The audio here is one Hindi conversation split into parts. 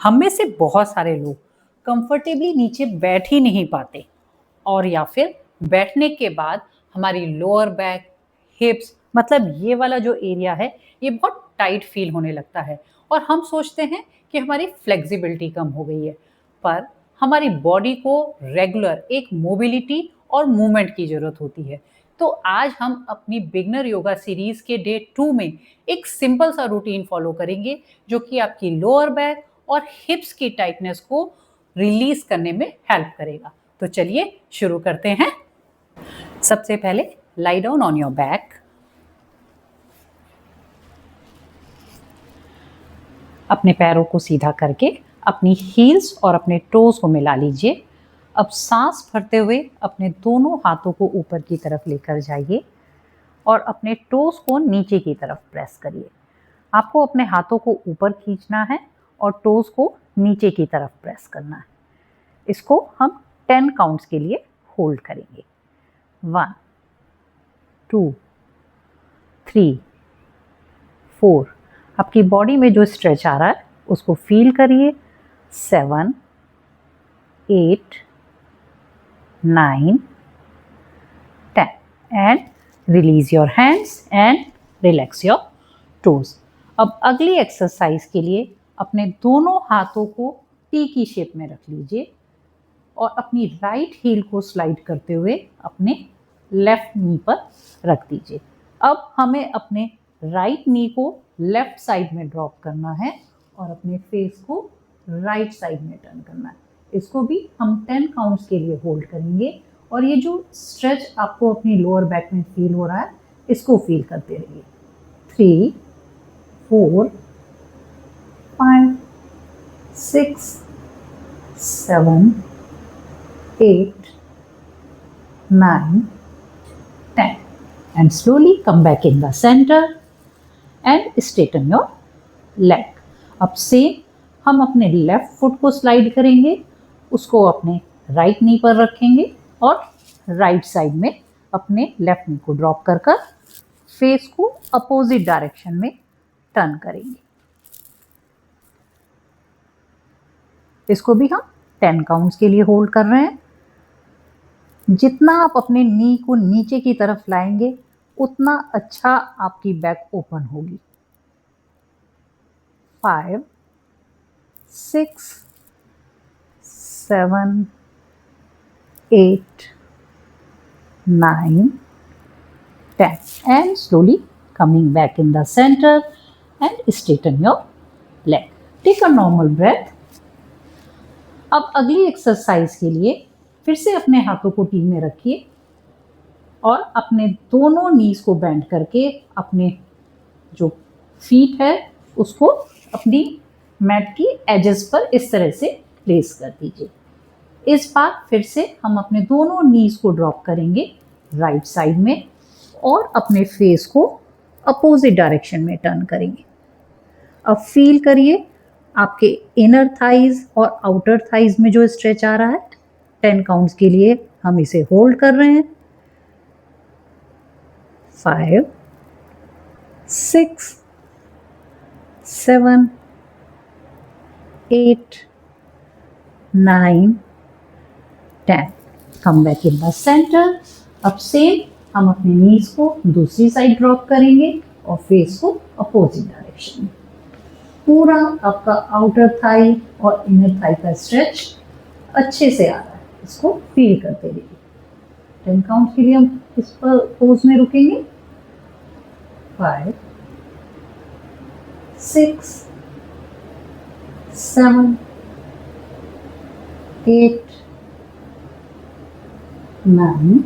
हम में से बहुत सारे लोग कंफर्टेबली नीचे बैठ ही नहीं पाते और या फिर बैठने के बाद हमारी लोअर बैक, हिप्स मतलब ये वाला जो एरिया है ये बहुत टाइट फील होने लगता है और हम सोचते हैं कि हमारी फ्लेक्सिबिलिटी कम हो गई है। पर हमारी बॉडी को रेगुलर एक मोबिलिटी और मूवमेंट की ज़रूरत होती है। तो आज हम अपनी बिगनर योगा सीरीज़ के डे 2 में एक सिंपल सा रूटीन फॉलो करेंगे जो कि आपकी लोअर बैक और हिप्स की टाइटनेस को रिलीज करने में हेल्प करेगा। तो चलिए शुरू करते हैं। सबसे पहले lie down on your back. अपने पैरों को सीधा करके अपनी हील्स और अपने टोज को मिला लीजिए। अब सांस भरते हुए अपने दोनों हाथों को ऊपर की तरफ लेकर जाइए और अपने टोज को नीचे की तरफ प्रेस करिए। आपको अपने हाथों को ऊपर खींचना है और टोज को नीचे की तरफ प्रेस करना है। इसको हम 10 काउंट्स के लिए होल्ड करेंगे। 1 2 3 4। आपकी बॉडी में जो स्ट्रेच आ रहा है उसको फील करिए। 7 8 9 10 and release your hands and relax your toes. अब अगली एक्सरसाइज के लिए अपने दोनों हाथों को टी की शेप में रख लीजिए और अपनी राइट हील को स्लाइड करते हुए अपने लेफ्ट नी पर रख दीजिए। अब हमें अपने राइट नी को लेफ्ट साइड में ड्रॉप करना है और अपने फेस को राइट साइड में टर्न करना है। इसको भी हम 10 काउंट्स के लिए होल्ड करेंगे और ये जो स्ट्रेच आपको अपनी लोअर बैक में फील हो रहा है इसको फील करते रहिए। 3 4 5 6 7 8 9 10 and slowly come back in the center and straighten your leg. अब से हम अपने लेफ्ट फुट को स्लाइड करेंगे, उसको अपने राइट नी पर रखेंगे और राइट साइड में अपने लेफ्ट नी को ड्रॉप कर कर फेस को अपोजिट डायरेक्शन में टर्न करेंगे। इसको भी हम 10 काउंट्स के लिए होल्ड कर रहे हैं। जितना आप अपने नी को नीचे की तरफ लाएंगे उतना अच्छा आपकी बैक ओपन होगी। 5 6 7 8 9 10 and slowly coming back in the center and straighten your leg. Take a normal breath. अब अगली एक्सरसाइज के लिए फिर से अपने हाथों को टी में रखिए और अपने दोनों नीज को बेंड करके अपने जो फीट है उसको अपनी मैट की एजेस पर इस तरह से प्लेस कर दीजिए। इस बार फिर से हम अपने दोनों नीज को ड्रॉप करेंगे राइट साइड में और अपने फेस को अपोजिट डायरेक्शन में टर्न करेंगे। अब फील करिए आपके इनर थाइज और आउटर थाइज में जो स्ट्रेच आ रहा है। 10 काउंट्स के लिए हम इसे होल्ड कर रहे हैं। 5 6 7 8 9 10 come back in the centre. अब सेम हम अपने नीज को दूसरी साइड ड्रॉप करेंगे और फेस को अपोजिट डायरेक्शन में। पूरा आपका आउटर थाई और इनर थाई का स्ट्रेच अच्छे से आ रहा है, इसको फील करते रहिए। 10 काउंट के लिए हम इस पर पोज में रुकेंगे। 5 6 7 8 9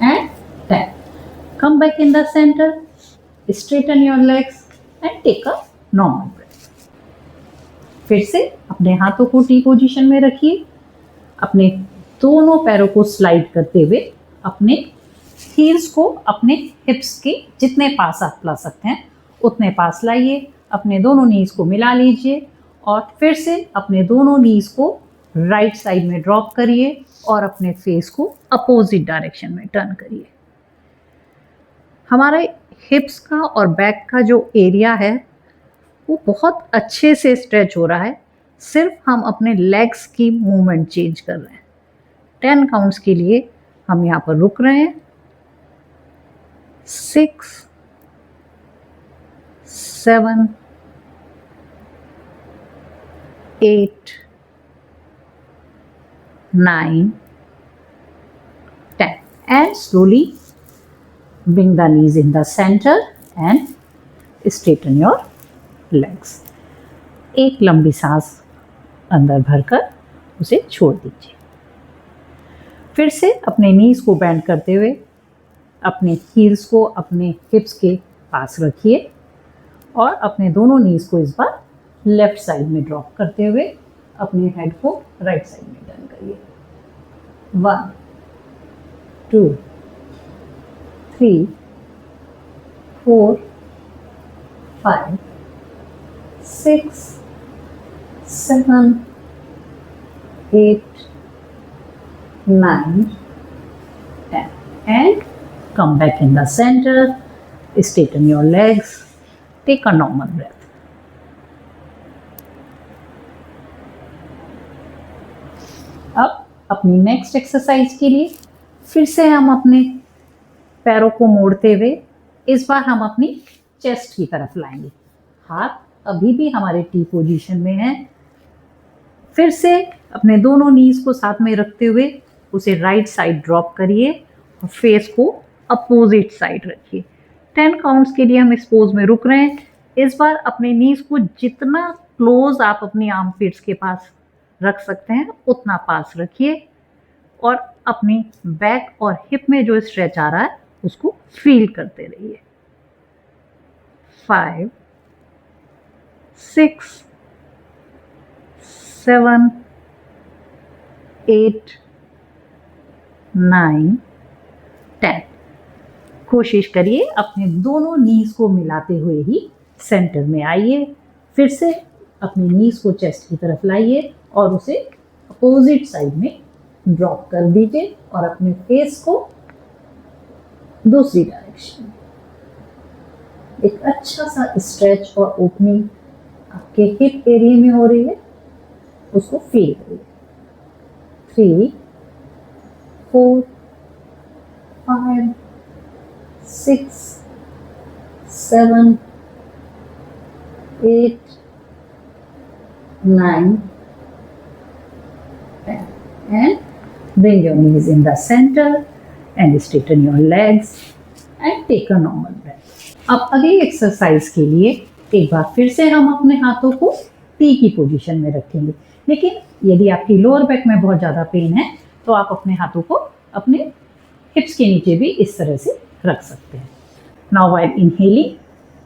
and 10. Come back in the center, straighten your legs and take a normal breath. फिर से अपने हाथों को टी पोजीशन में रखिए। अपने दोनों पैरों को स्लाइड करते हुए अपने हील्स को अपने हिप्स के जितने पास आप ला सकते हैं उतने पास लाइए। अपने दोनों नीज को मिला लीजिए और फिर से अपने दोनों नीज को राइट साइड में ड्रॉप करिए और अपने फेस को अपोजिट डायरेक्शन में टर्न करिए। हमारे हिप्स का और बैक का जो एरिया है वो बहुत अच्छे से स्ट्रेच हो रहा है सिर्फ हम अपने लेग्स की मूवमेंट चेंज कर रहे हैं। 10 काउंट्स के लिए हम यहाँ पर रुक रहे हैं। 6, 7, 8, 9, 10 and slowly bring the knees in the center and straighten your legs. एक लंबी सांस अंदर भरकर उसे छोड़ दीजिए। फिर से अपने नीज को बेंड करते हुए अपने हील्स को अपने हिप्स के पास रखिए और अपने दोनों नीज को इस बार लेफ्ट साइड में ड्रॉप करते हुए अपने हेड को राइट साइड में टर्न करिए। 1, 2, 3, 4, 5, 6, 7, 8, 9, 10 and come back in the center. Straighten your legs. Take a normal breath. अब अपनी नेक्स्ट एक्सरसाइज के लिए फिर से हम अपने पैरों को मोड़ते हुए इस बार हम अपनी चेस्ट की तरफ लाएंगे। हाथ अभी भी हमारे टी पोजीशन में है। फिर से अपने दोनों नीज को साथ में रखते हुए उसे राइट साइड ड्रॉप करिए और फेस को अपोजिट साइड रखिए। 10 काउंट्स के लिए हम इस पोज में रुक रहे हैं। इस बार अपने नीज को जितना क्लोज आप अपनी आर्म पिट्स के पास रख सकते हैं उतना पास रखिए और अपनी बैक और हिप में जो स्ट्रेच आ रहा है उसको फील करते रहिए। 5, 6, 7, 8, 9, 10। कोशिश करिए अपने दोनों नीज को मिलाते हुए ही सेंटर में आइए। फिर से अपनी नीज को चेस्ट की तरफ लाइए और उसे अपोजिट साइड में ड्रॉप कर दीजिए और अपने फेस को दूसरी डायरेक्शन में। एक अच्छा सा स्ट्रेच और ओपनिंग आपके हिप एरिया में हो रही है, उसको फील करिए। 3, 4, 5, 6, 7, 8, 9, 10 and bring your knees in the center and straighten your legs and take a normal breath. अब अगली एक्सरसाइज के लिए एक बार फिर से हम अपने हाथों को टी की पोजीशन में रखेंगे, लेकिन यदि आपकी लोअर बैक में बहुत ज़्यादा पेन है तो आप अपने हाथों को अपने हिप्स के नीचे भी इस तरह से रख सकते हैं। Now while inhaling,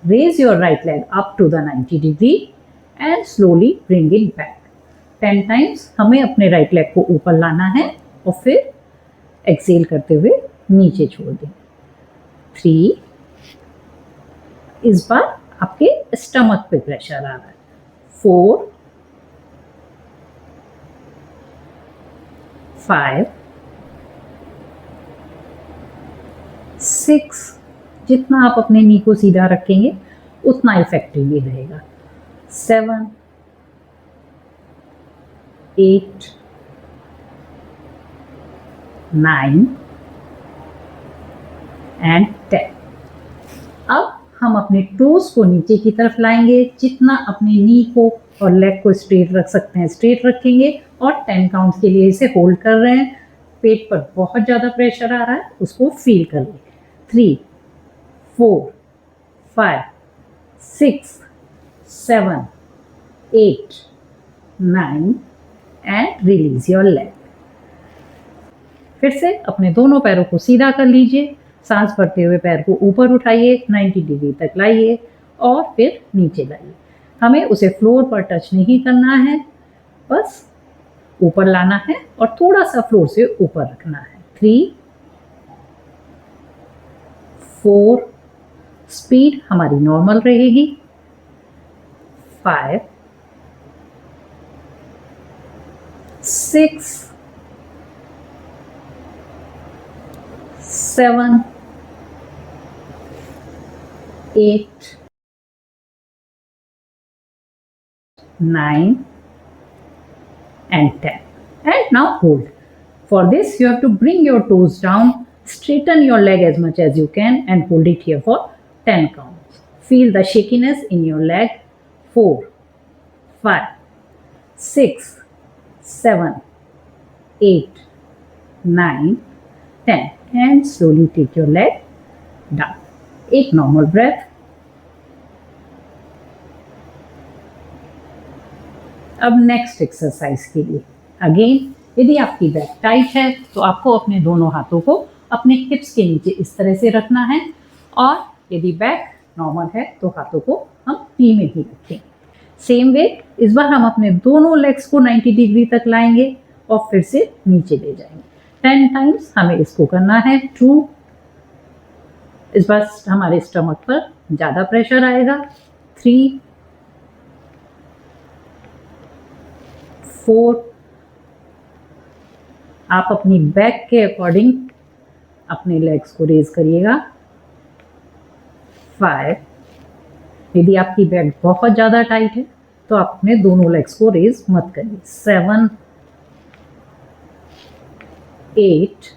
raise your right leg up to the 90 degree and slowly bring it back. 10 times हमें अपने राइट लेग को ऊपर लाना है और फिर एक्सेल करते हुए नीचे छोड़ दें। 3, इस बार आपके स्टमक पे प्रेशर आ रहा है। 4, 5, 6, जितना आप अपने नी को सीधा रखेंगे उतना इफेक्टिवली रहेगा। 7, 8, 9 एंड 10। अब हम अपने टोज को नीचे की तरफ लाएंगे, जितना अपने नी को और लेग को स्ट्रेट रख सकते हैं स्ट्रेट रखेंगे और 10 काउंट्स के लिए इसे होल्ड कर रहे हैं। पेट पर बहुत ज़्यादा प्रेशर आ रहा है, उसको फील करिए। 3, 4, 5, 6, 7, 8, 9 एंड रिलीज योर लेग। फिर से अपने दोनों पैरों को सीधा कर लीजिए, सांस भरते हुए पैर को ऊपर उठाइए, 90 डिग्री तक लाइए और फिर नीचे लाइए। हमें उसे फ्लोर पर टच नहीं करना है, बस ऊपर लाना है और थोड़ा सा फ्लोर से ऊपर रखना है। 3, 4, स्पीड हमारी नॉर्मल रहेगी। 5, 6, 7, 8, 9 and 10. And now hold. For this, you have to bring your toes down, straighten your leg as much as you can, and hold it here for 10 counts. Feel the shakiness in your leg. 4, 5, 6, 7, 8, 9, 10. And slowly take your leg down. एक नॉर्मल ब्रेथ. अब नेक्स्ट एक्सरसाइज के लिए अगेन, यदि आपकी बैक टाइट है तो आपको अपने दोनों हाथों को अपने हिप्स के नीचे इस तरह से रखना है, और यदि बैक नॉर्मल है तो हाथों को हम टी में ही रखेंगे. सेम वे इस बार हम अपने दोनों लेग्स को 90 डिग्री तक लाएंगे और फिर से नीचे ले जाएंगे. 10 टाइम्स हमें इसको करना है. 2, इस बार हमारे स्टमक पर ज़्यादा प्रेशर आएगा. 3, 4, आप अपनी बैक के अकॉर्डिंग अपने लेग्स को रेज करिएगा. 5, यदि आपकी बैक बहुत ज़्यादा टाइट है तो आप अपने दोनों लेग्स को रेज मत करिए. 7, 8,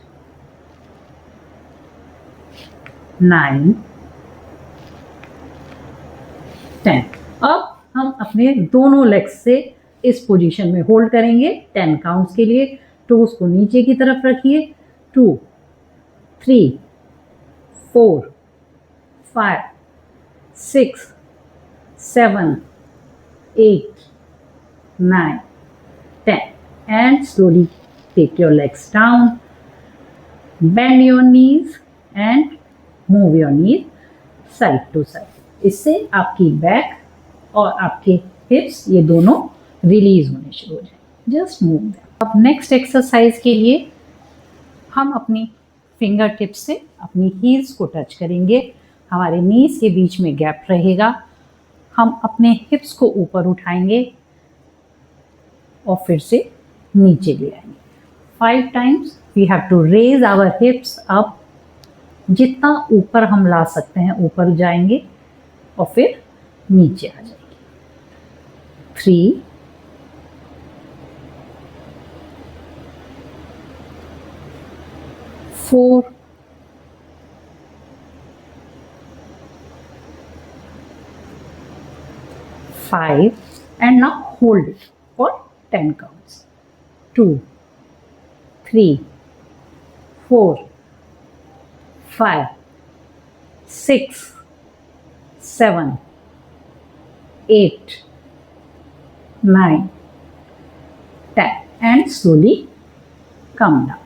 9, 10. अब हम अपने दोनों लेग्स से इस पोजीशन में होल्ड करेंगे 10 काउंट्स के लिए. टोस को नीचे की तरफ रखिए. 2, 3, 4, 5, 6, 7, 8, 9, 10. And slowly take your legs down. Bend your knees and move your knees side to side. इससे आपकी बैक और आपके हिप्स ये दोनों रिलीज होने शुरू हो जाए. Just move them. अब नेक्स्ट एक्सरसाइज के लिए हम अपनी फिंगर टिप्स से अपनी हील्स को टच करेंगे. हमारे नीज के बीच में गैप रहेगा. हम अपने हिप्स को ऊपर उठाएंगे और फिर से नीचे ले आएंगे. 5 times we have to raise our hips up. जितना ऊपर हम ला सकते हैं ऊपर जाएंगे और फिर नीचे आ जाएंगे. 3, 4, 5, and now hold it for 10 counts. 2, 3, 4, 5, 6, 7, 8, 9, 10. And slowly come down.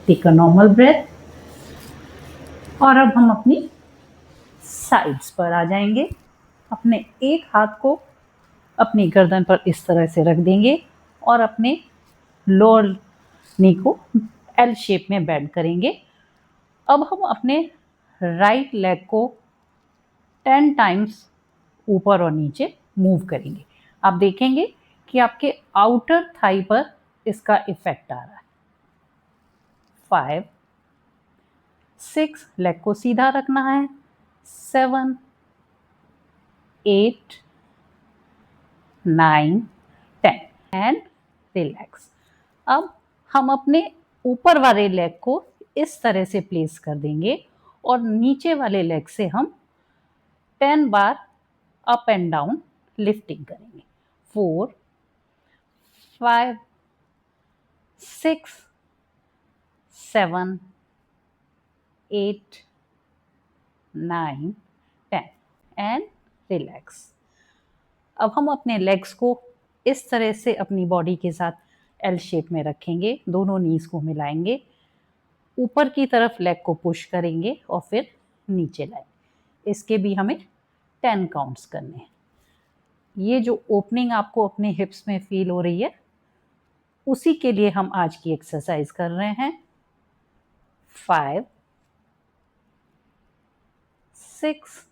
Take a normal breath. और अब हम अपनी साइड्स पर आ जाएंगे. अपने एक हाथ को अपनी गर्दन पर इस तरह से रख देंगे और अपने लोअर नी को एल शेप में बेंड करेंगे. अब हम अपने राइट लेग को 10 टाइम्स ऊपर और नीचे मूव करेंगे. आप देखेंगे कि आपके आउटर थाई पर इसका इफेक्ट आ रहा है. 5, 6, लेग को सीधा रखना है. 7, 8, 9, 10 एंड रिलैक्स. अब हम अपने ऊपर वाले लेग को इस तरह से प्लेस कर देंगे और नीचे वाले लेग से हम 10 बार अप एंड डाउन लिफ्टिंग करेंगे. 4, 5, 6, 7, 8, 9, 10 एंड रिलैक्स. अब हम अपने लेग्स को इस तरह से अपनी बॉडी के साथ एल शेप में रखेंगे. दोनों नीज को मिलाएंगे, ऊपर की तरफ लेग को पुश करेंगे और फिर नीचे लाएंगे. इसके भी हमें 10 काउंट्स करने हैं. ये जो ओपनिंग आपको अपने हिप्स में फील हो रही है उसी के लिए हम आज की एक्सरसाइज कर रहे हैं. 5, 6,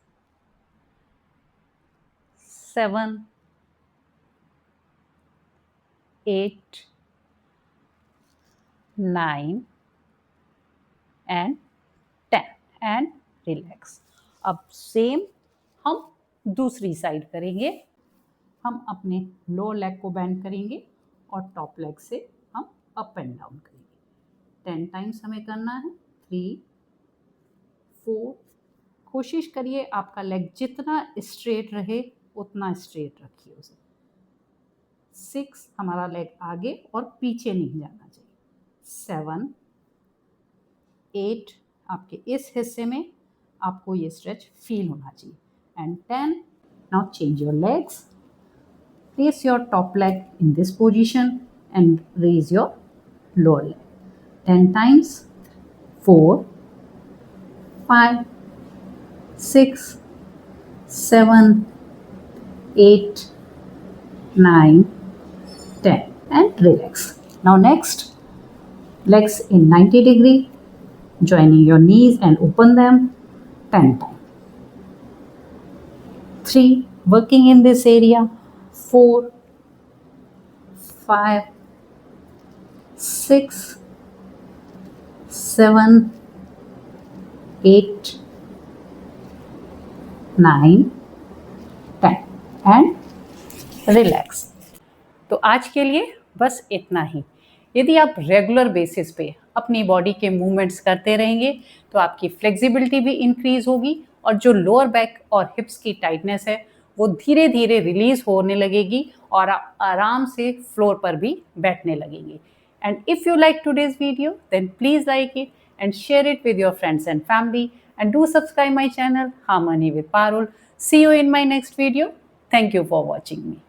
7, 8, 9 and 10 and रिलैक्स. अब सेम हम दूसरी साइड करेंगे. हम अपने लोअर लेग को बेंड करेंगे और टॉप लेग से हम अप एंड डाउन करेंगे। 10 टाइम्स हमें करना है। 3, 4, कोशिश करिए आपका लेग जितना स्ट्रेट रहे उतना स्ट्रेट रखिए उसे। 6, हमारा लेग आगे और पीछे नहीं जाना चाहिए। 7, 8, आपके इस हिस्से में आपको ये स्ट्रेच फील होना चाहिए। And 10, now change your legs, place your top leg in this position and raise your lower leg 10 times. 4, 5, 6, 7, 8, 9, 10 and relax. Now next, legs in 90 degree, joining your knees and open them 10 times. 3, working in this area. 4, 5, 6, 7, 8, 9, 10 and relax. तो आज के लिए बस इतना ही। यदि आप रेगुलर बेसिस पे अपनी बॉडी के मूवमेंट्स करते रहेंगे तो आपकी फ्लेक्सिबिलिटी भी इंक्रीज होगी और जो लोअर बैक और हिप्स की टाइटनेस है वो धीरे धीरे रिलीज होने लगेगी और आप आराम से फ्लोर पर भी बैठने लगेंगे। And if you like today's video then please like it and share it with your friends and family, and do subscribe my channel Harmony with Parul. See you in my next video. Thank you for watching me.